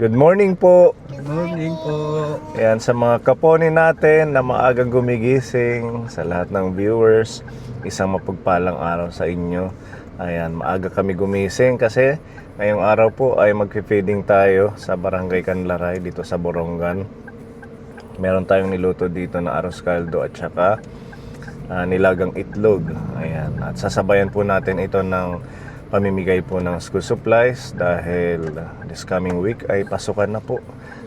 Good morning po. Good morning po. Ayan, sa mga kaponi natin na maagang gumigising, sa lahat ng viewers, isang mapagpalang araw sa inyo. Ayan, maaga kami gumising kasi ngayong araw po ay magpi-feeding tayo sa Barangay Canlaray dito sa Borongan. Meron tayong niluto dito na arroz caldo at saka nilagang itlog. Ayan, at sasabayan po natin ito ng pamimigay po ng school supplies dahil this coming week ay pasukan na po.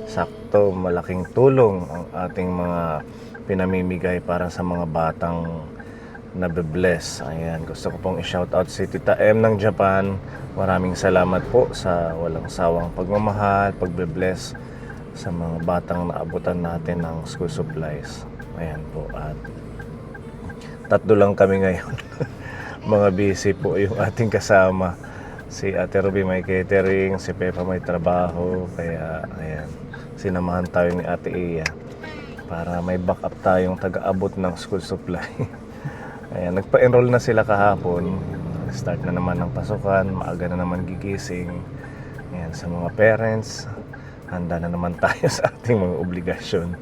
Sakto, malaking tulong ang ating mga pinamimigay para sa mga batang nabe-bless. Ayan, gusto ko pong i-shoutout si Tita M ng Japan. Maraming salamat po sa walang sawang pagmamahal, pagbe-bless sa mga batang naabutan natin ng school supplies. Ayan po, at tatlo lang kami ngayon. Mga busy po yung ating kasama. Si Ate Ruby may catering, si Pepa may trabaho, kaya ayan, sinamahan tayo ni Ate Iya para may backup tayong taga-abot ng school supply. Ayan, nagpa-enroll na sila kahapon. Start na naman ng pasukan, maaga na naman gigising. Ayan, sa mga parents, handa na naman tayo sa ating mga obligasyon,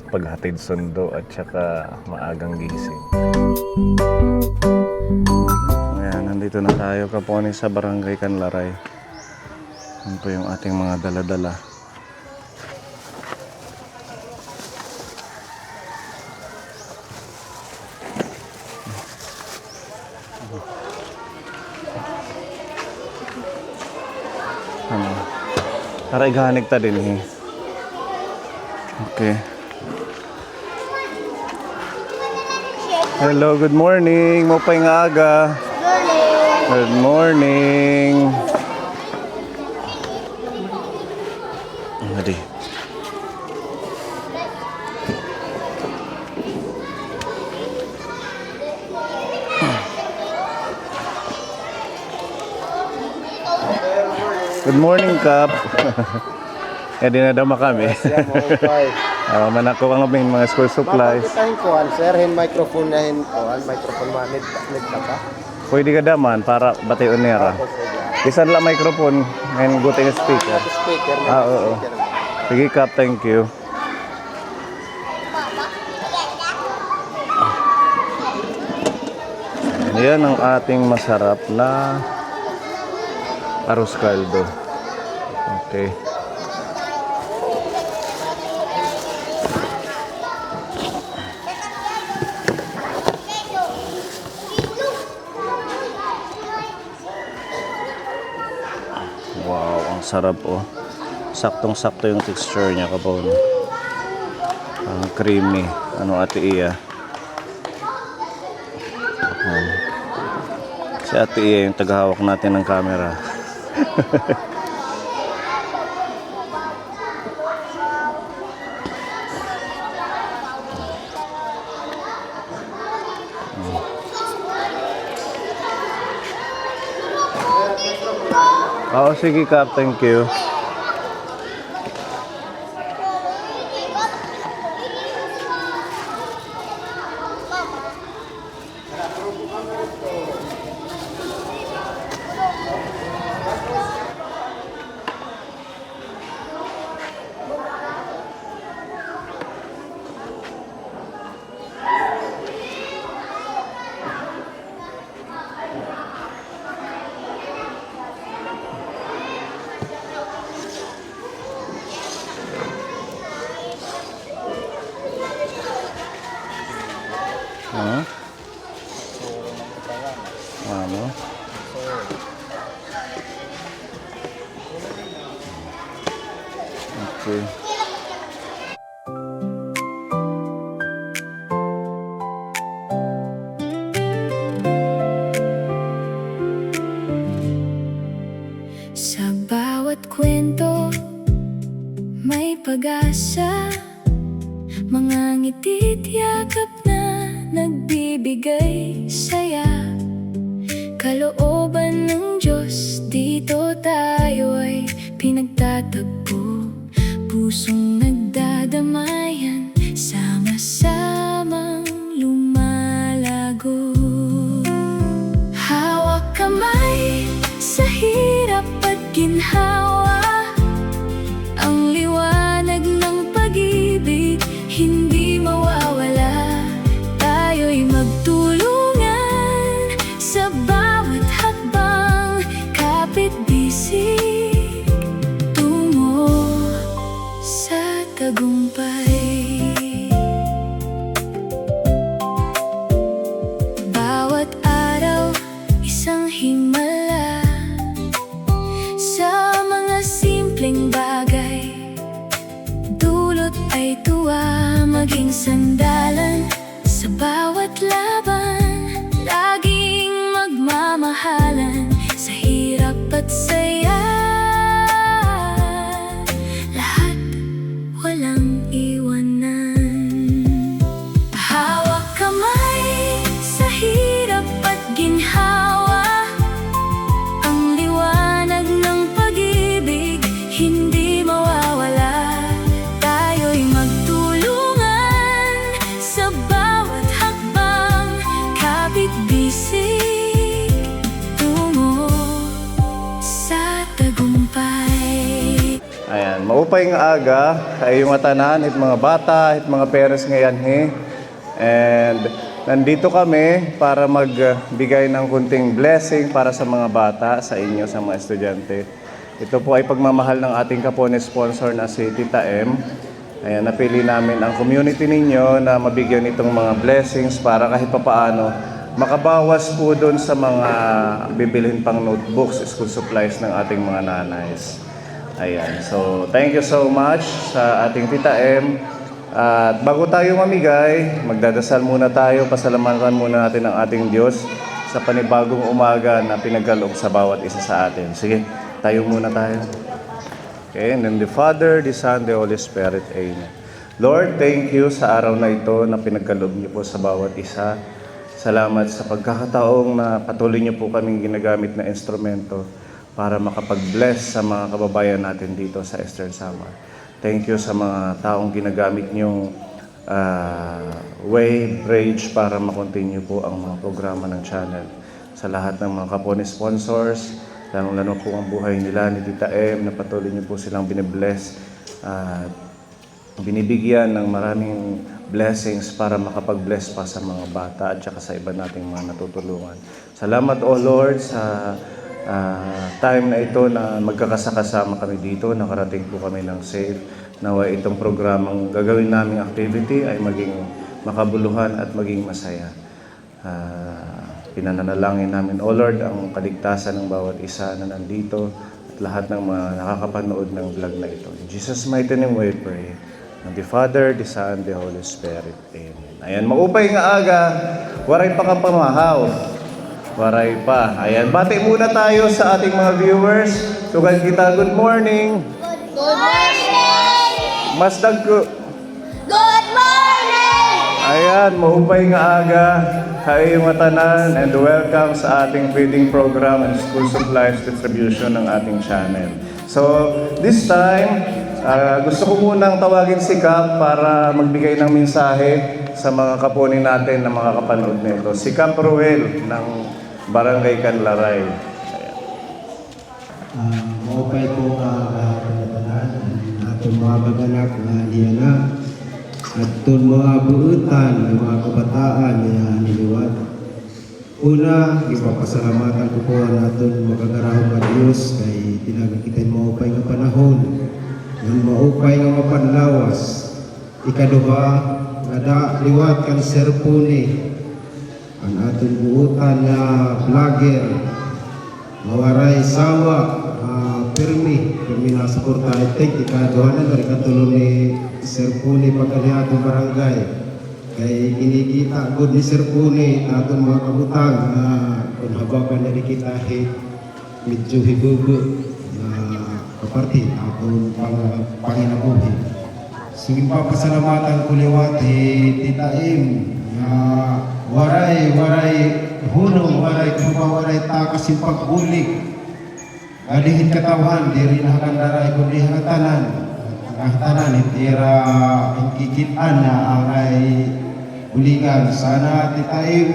paghatid sundo at saka maagang gising. Ayan, nandito na tayo kaponi sa Barangay Canlaray. Yan po yung ating mga dala-dala. Ano? Para igahanig ta din eh. Okay. Hello, good morning. Mopay nga aga. Good morning. Hadi. Good morning, Kap. Di na daw makami. Manako ang aming mga school supplies. Mapagkitahin ko, sir, hin microphone na hin ko, microphone manid ka ba? Pwede ka daman para batayon nera. Bisan lang microphone and guting speaker. Speaker na. Oo. Sige, Kap, thank you. Yan ang ating masarap na arroz caldo. Okay. Wow, ang sarap oh. Saktong-sakto yung texture niya kapon. Ang creamy. Ano, Ate Iya? Si Ate Iya yung tagahawak natin ng camera. Oo, sige, Kap, thank you. Huh? Ano? Okay. Sa bawat kwento may pag-asa, mga ngiti't yakap na nagbibigay saya. Kalooban ng Diyos, dito tayo ay pinagtatagpo. Pusong nagdadamayan, sama-samang lumalago. Hawak kamay sa hirap at ginhawa, hindi mawawala. Tayo'y magtulungan sa bawat hakbang, kapit-bisig tungo sa tagumpay. Bawat araw isang himala sa mga simpleng bagay. Dulot ay tuwa, maging sandalan sa bawat laban. Laging magmamahalan sa hirap at saya. Lahat walang iwanan. Hawak kamay sa hirap at ginhawa. Ang liwanag ng pag-ibig hindi mawawala. Tayo'y magtulungan sa bawat hakbang, kapit-bisig tungo sa tagumpay. Ayan, maupay nga aga ay yung tanan, it mga bata, it mga parents ngayon And nandito kami para magbigay ng kunting blessing para sa mga bata, sa inyo, sa mga estudyante. Ito po ay pagmamahal ng ating kapone sponsor na si Tita M. Ayan, napili namin ang community ninyo na mabigyan itong mga blessings para kahit papaano makabawas po doon sa mga bibilhin pang notebooks, school supplies ng ating mga nanays. Ayan, so thank you so much sa ating Tita M. At bago tayo mamigay, magdadasal muna tayo, pasalamatan muna natin ang ating Diyos sa panibagong umaga na pinagkaloob sa bawat isa sa atin. Sige, tayo muna tayo. Okay, in the name of the Father, the Son, the Holy Spirit. Amen. Lord, thank you sa araw na ito na pinagkaloob niyo po sa bawat isa. Salamat sa pagkakataong na patuloy niyo po kaming ginagamit na instrumento para makapag-bless sa mga kababayan natin dito sa Eastern Samar. Thank you sa mga taong ginagamit niyong way, bridge para makontinue po ang mga programa ng channel. Sa lahat ng mga kapone sponsors, lalo po ang buhay nila ni Tita M, na patuloy niyo po silang binibless at binibigyan ng maraming blessings para makapag-bless pa sa mga bata at saka sa iba nating mga natutulungan. Salamat o Lord sa time na ito na magkakasakasama kami dito, nakarating po kami ng safe. Nawa itong programang gagawin naming activity ay maging makabuluhan at maging masaya. Pinananalangin namin, O Lord, ang kaligtasan ng bawat isa na nandito at lahat ng mga nakakapanood ng vlog na ito. In Jesus' mighty name we pray. And the Father, the Son, the Holy Spirit. Amen. Ayan, maupay nga aga. Waray pa kang pamahaw. Waray pa. Ayan, bati muna tayo sa ating mga viewers. Tugan kita, good morning. Good morning! Masdag ko. Good morning! Ayan, maupay nga aga. Kayo mga tanan and welcome sa ating feeding program and school supplies distribution ng ating channel. So, this time, gusto ko munang tawagin si Cap para magbigay ng mensahe sa mga kaponi natin na mga kapanood nito. Si Cap Ruel ng Barangay Canlaray. Maupay po pananan atong mga baganak na liyana at itong mga buutan ng mga kabataan na niliwat. Una, ipapasalamatan ko po natin magagarahong na Diyos kay tinagakita maupay nga panahon ng maupay nga mapanlawas. Ikaduha, nga liwat kan serpuni ang atong buutan na vlogger mawaray sawa pirmi na suporta itik ikaduhanan dari katulong ni serpuni pagkani atong barangay kay kinikita good ni serpuni atong mga kabutang kung habakan na kita medyo higugo na kaparti atong panginabuhi. Sige pa pasalamatan ko liwat Tita M na waray hunong, waray kuba, waray takas yung pagbulik. Alihit katawan, di rin hakandaray kundi hangatanan. Ang hangatanan, hindi ra kikitaan na ang ay bulingan. Sana Tita M,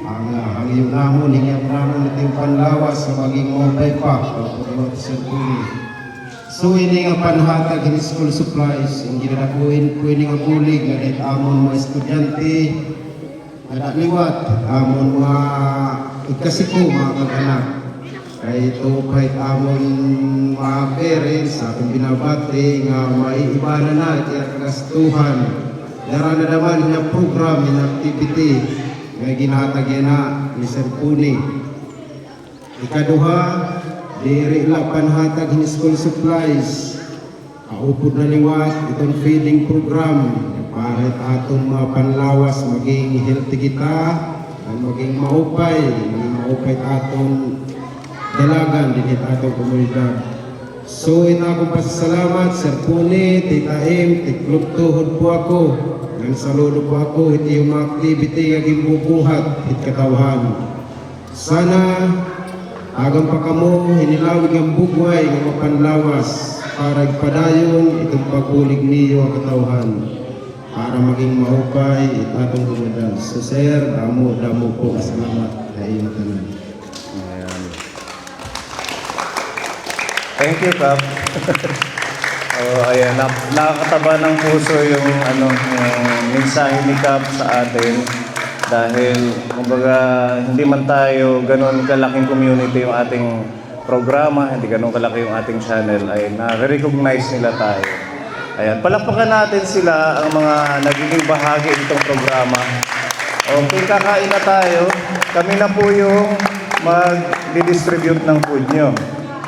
ang iyong namon, hingyan namon ito yung panlawas sa maging mobile pa. Pagpagawat sa tuli. So ini nga panhatag in school supplies, hindi na kuin nga bulig nga dahil amon mga estudyante, nga liwat, amon mga ikasiko mga kag-anak. Kaya ito kahit amon mga parents, akong binabati nga maiibana na at kagastuhan. Dara na naman na program, na activity, nga ginahatag yan na ni Sir Puni. Ikaduha, diri la panhatag in school supplies. Kaupod na liwat itong feeding program para atong mga panlawas maging healthy kita at maging maupay atong dalagan din atong komunidad. So ito akong pasasalamat Sir Puni, Tita M, tikluptuhod po ako. Nang saludo po ako, ito yung mga activity nga gimbubuhat at katawhan. Sana agang pa kamo hinilawig ang bugway ng mapanlawas para ipadayon itong pagbulig niyo ang katawhan para maging mahupay at atong komunidad. So sir, damo po salamat sa iyong tanan. Ayan. Thank you, Kap. Ayan, nakakataba ng puso yung yung mensahe ni Kap sa atin dahil kumbaga hindi man tayo ganun kalaking community yung ating programa, hindi ganun kalaki yung ating channel, ay na-recognize nila tayo. Ayan, palakpakan natin sila ang mga nagiging bahagi itong programa. Okay, kakain na tayo. Kami na po yung mag-distribute ng food nyo.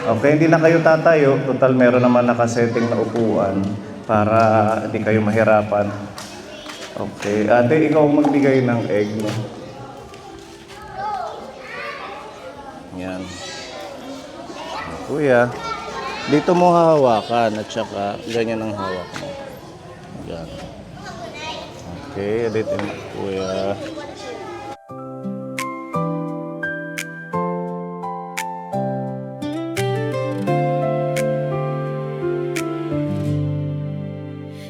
Okay, hindi na kayo tatayo. Total, meron naman nakasetting na upuan para hindi kayo mahirapan. Okay, ate, ikaw magbigay ng egg, no? Yan. Kuya, dito mo hahawakan at saka ganyan ang hawak mo. Yan. Okay, dito mo, kuya.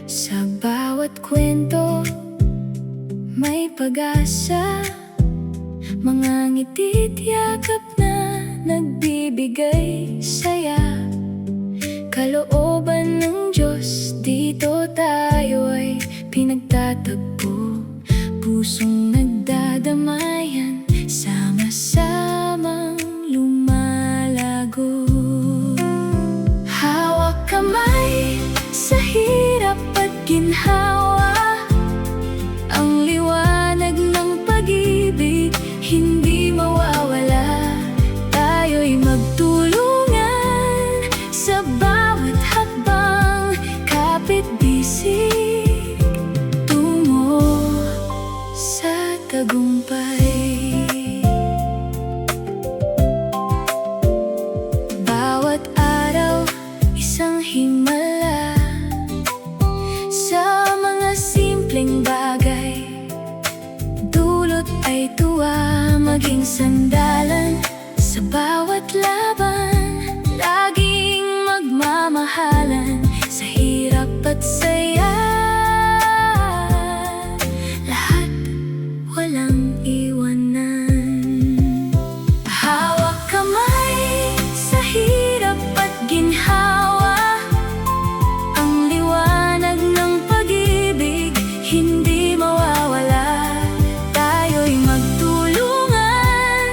Sa bawat kwento, may pag-asa. Mga ngiti't yakap na nagbibigay saya. Kalooban ng Diyos, dito tayo ay pinagtatagpo. Pusong nagdadamayan, sama-samang lumalago. Hawak kamay sa hirap at ginhawa. Ang liwanag ng pag-ibig hindi mawawala. Tayo'y magtulungan sa bawat hakbang, kapit-bisig tungo sa tagumpay. Bawat araw isang himala sa mga simpleng bagay. Dulot ay tuwa, maging sandalan sa bawat laban. Laging magmamahalan sa hirap at saya. Lahat walang iwanan. Hawak kamay sa hirap at ginhawa. Ang liwanag ng pag-ibig hindi mawawala. Tayo'y magtulungan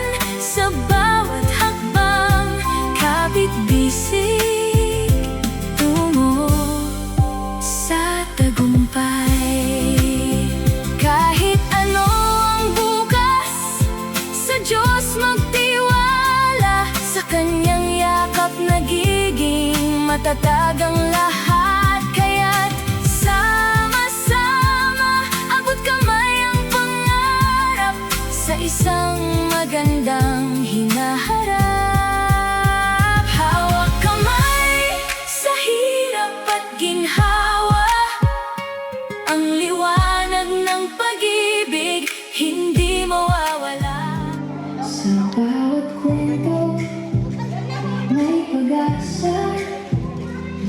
sa bawat hakbang, kapit-bisig tungo sa tagumpay. Kahit ano ang bukas, sa Diyos magtiwala. Sa Kanyang yakap nagiging matatag ang lahat. Kaya't sama-sama, abot kamay ang pangarap sa isang magandang hinaharap. Hawak kamay sa hirap at ginhawa. Ang liwanag ng pag-ibig hindi mawawala. Sa bawat kwento, may pag-asa.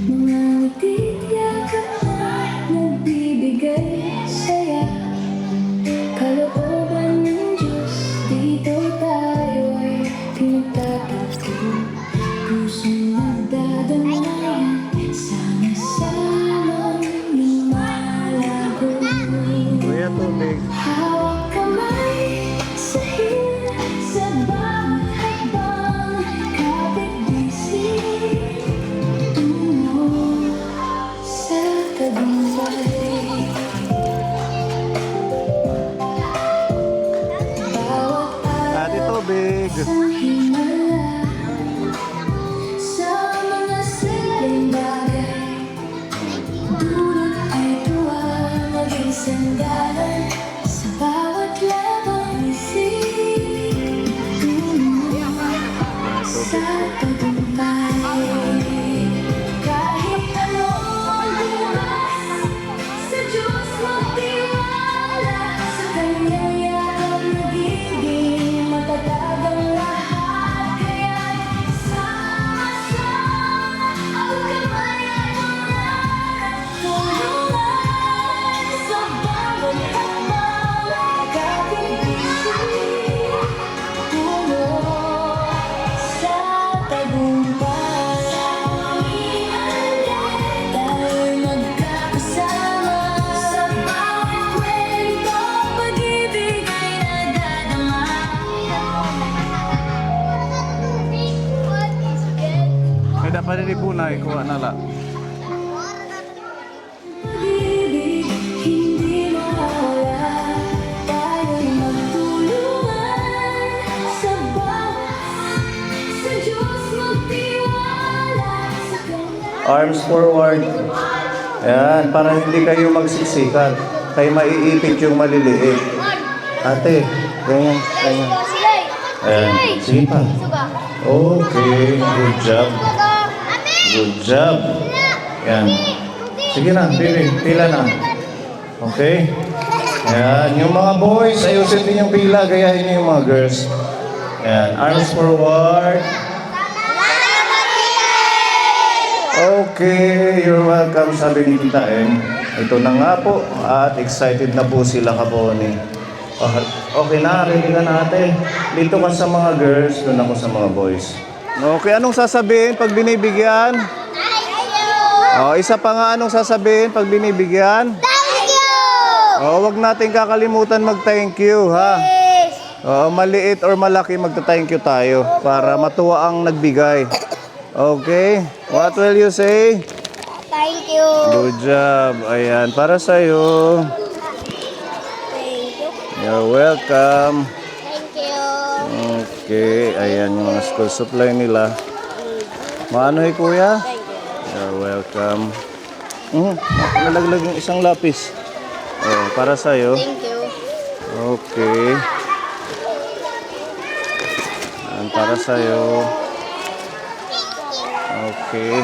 Mga ngiti't yakap na nagbibigay saya. Kalooban ng Diyos, dito tayo ay pinagtatagpo. Pusong nagdadamayan, sandalan sa bawat labang isip. Tunay sa tagumpay. Kahit anong lunas, sa Diyos magtiwala. Sa Kanyang yakap nagiging matatag ang lahat. Kaya't sama-sama ang kamay at ulan. Tulungan sa bawat hakbang, kapigising. Tungo sa tagumpay. Tayo'y magkakasama sa bawat kwento, pag-ibig ay nadadama. Ay, dapat hindi po na ikuha na la. Pag-ibig hindi mawala. Tayo'y magtulungan sa bawat, sa Diyos magtiwala. Sa Kanya Arms forward. Ayan, para hindi kayo magsiksikan. Kayo maiipit yung maliliit. Ate, ganyan, ganyan. Ayan, sige pa. Okay, good job. Good job. Ayan. Sige na, pila na. Okay? Ayan, yung mga boys, ayusin din yung pila, gayahin niyo yung mga girls. Ayan, arms forward. Okay, you're welcome, sabi ni Tita Eng. Ito na nga po, at excited na po sila Kaponi. Okay na, ready ka na ate. Dito ka sa mga girls, doon ako sa mga boys. Okay, anong sasabihin pag binibigyan? Isa pa nga, anong sasabihin pag binibigyan? Thank you! Wag natin kakalimutan mag-thank you, ha? Maliit or malaki, magta-thank you tayo para matuwa ang nagbigay. Okay, what will you say? Thank you! Good job. Ayan, para sa'yo. Thank you! You're welcome. Thank you! Okay, ayan yung mga school supply nila. Maanoy kuya? You're welcome. Nalaglag yung isang lapis. Para sa'yo. Thank you! Okay. Ayan, para sa'yo. Okay.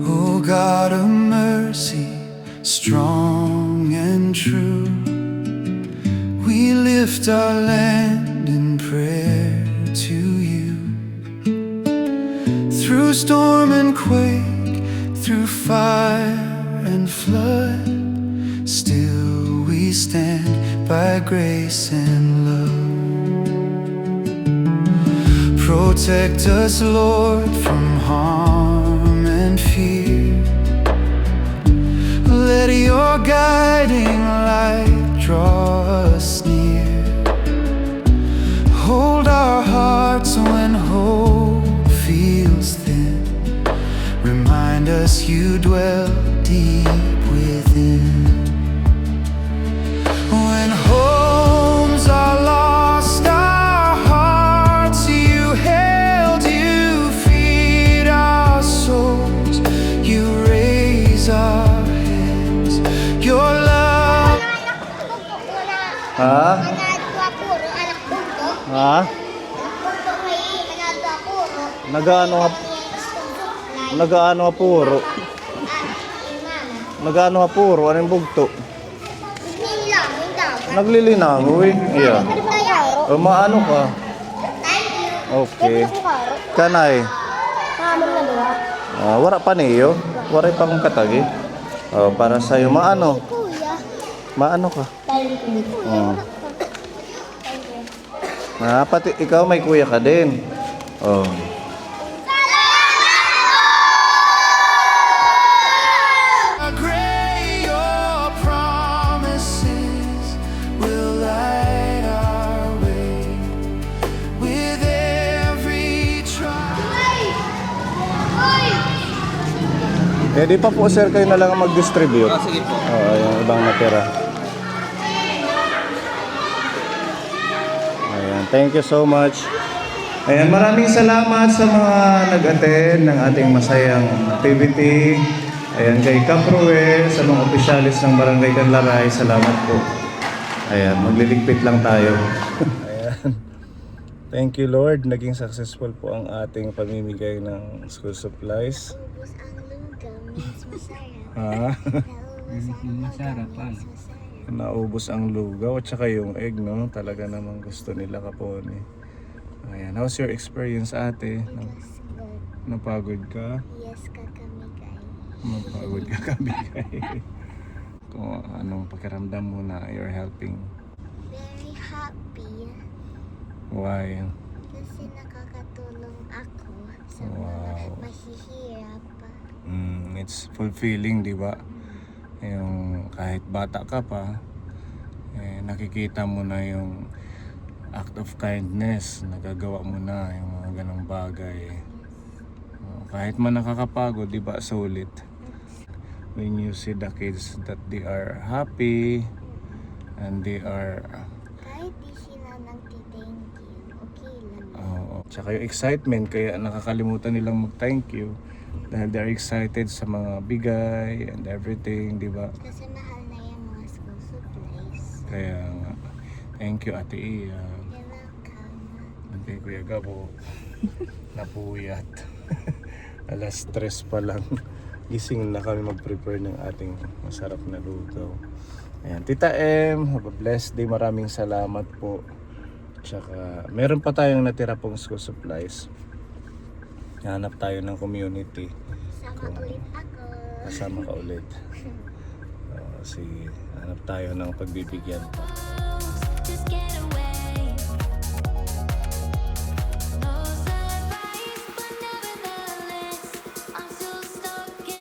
O God of mercy, strong and true, we lift our land in prayer to you. Through storm and quake, through fire and flood, still we stand by grace and love. Protect us, Lord, from harm and fear. Let your guiding light draw us near. Hold our hearts when hope feels thin. Remind us you dwell deep within. When homes are lost, our hearts you held, you feed our souls, you raise our hands, your love. Ha? Ha? Nagaano ha puro? Nagaano ha puro? Anong bugto? Naglilinamoy. Iya. Maano ka? Okay. Kanay. Wara pa niyo. Wara pang katagi. Para sa'yo. Maano? Maano ka? Pati ikaw may kuya ka din. Great your promises will light our way with every trial. Di pa po sir kayo na lang ang mag-distribute. Sige po. Yung ibang natira. Ayan, Thank you so much. Ayan, maraming salamat sa mga nag-attend ng ating masayang activity. Ayan, kay Cap Ruel, sa mga opisyalis ng Barangay Canlaray, salamat po. Ayan, magliligpit lang tayo. Ayan. Thank you Lord, naging successful po ang ating pamimigay ng school supplies. Ubus ang lunggang, mas masarap. Ha? Masarap pa. Naubos ang lugaw at saka yung egg, no? Talaga namang gusto nila Kapone. Ayan, how's your experience ate? Napagod ka? Yes, kakamigay. Napagod ka kabigay. Kung anong pakiramdam mo na you're helping? Very happy. Why? Kasi nakakatulong ako sa Wow. mga mahihirap. It's fulfilling, di ba? Yung kahit bata ka pa, nakikita mo na yung act of kindness, nagagawa mo na yung mga ganong bagay. Kahit man nakakapagod, di ba, sulit. When you see the kids that they are happy and they are Kahit di sila nagti-thank you, okay lang. tsaka yung excitement, kaya nakakalimutan nilang mag-thank you dahil they're excited sa mga bigay and everything, di ba? Kasi mahal na yung mga school supplies. Kaya nga, thank you Ate Iya. You're welcome. Kay Kuya Gabo, napuyat. Alas 3 pa lang. Gising na kami mag-prepare ng ating masarap na lugaw. Ayan, Tita M, have a blessed day. Maraming salamat po. Tsaka, meron pa tayong natira pong school supplies. Hanap tayo ng community. Sama ulit ako. Kasama ka ulit. Sige, hanap tayo ng pagbibigyan pa. Just get away.